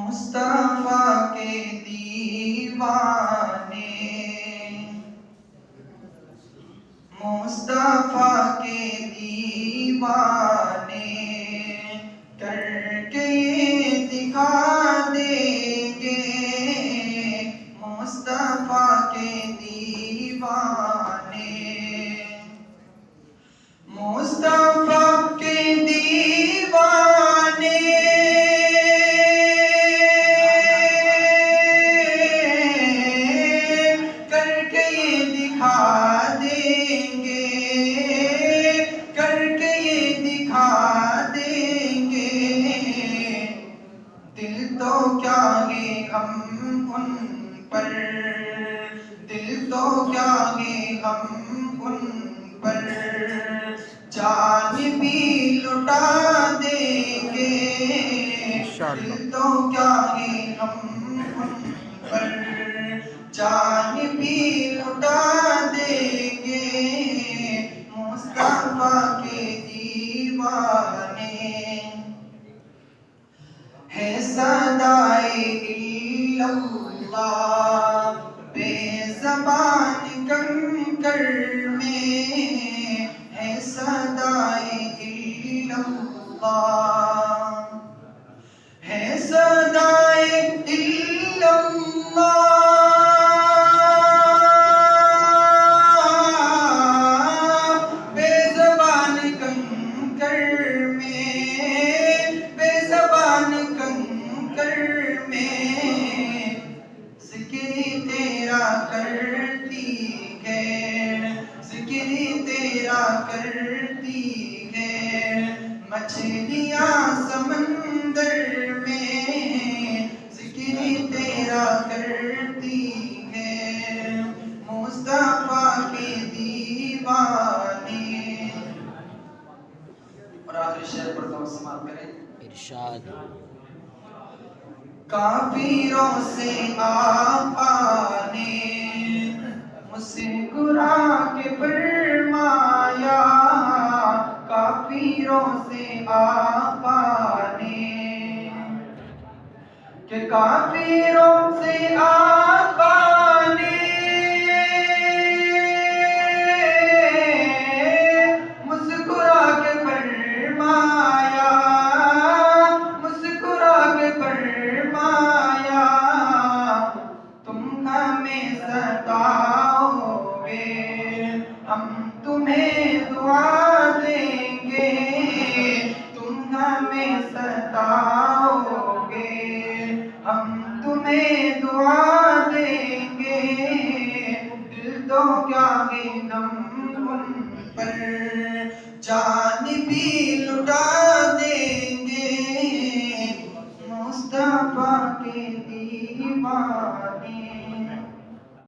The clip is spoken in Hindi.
मुस्तफा के दीवाने, मुस्तफा के दीवाने करके ये दिखा देंगे। मुस्तफा के दीवाने, मुस्तफा के दीवाने करके ये दिखा देंगे, करके ये दिखा देंगे। दिल तो क्या है हम उन पर, दिल तो क्या है हम उन पर, जान भी लुटा देंगे। दिल तो क्या है हम उन पर, जान भी लुटा देंगे। मुस्तफा के दीवाने है सदाए इल्लल्लाह बेज़बान कंकर में, है सदाए इल्लल्लाह, है सदाए इल्लल्लाह बेज़बान कंकर में, बेज़बान कंकर में। ज़िक्र तेरा करती है, ज़िक्र तेरा करती है मछलियाँ समंदर में। ज़िक्र तेरा करती है मुस्तफा के दीवाने। और आखिरी शेर पढ़ता हूँ, समाप्त करें। इरशाद। काफिरों से आपने मुस्कुरा के फरमाया, काफिरों से आपने, कि काफिरों से आपने मुस्कुरा के फरमाया, मुस्कुरा के फरमाया। तुम हमें सताओगे, हम तुम्हें दुआ देंगे। तुम हमें सताओगे, हम तुम्हें दुआ देंगे। दिल तो क्या है हम उन पर, जान भी लुटा देंगे। मुस्तफा के दीवाने।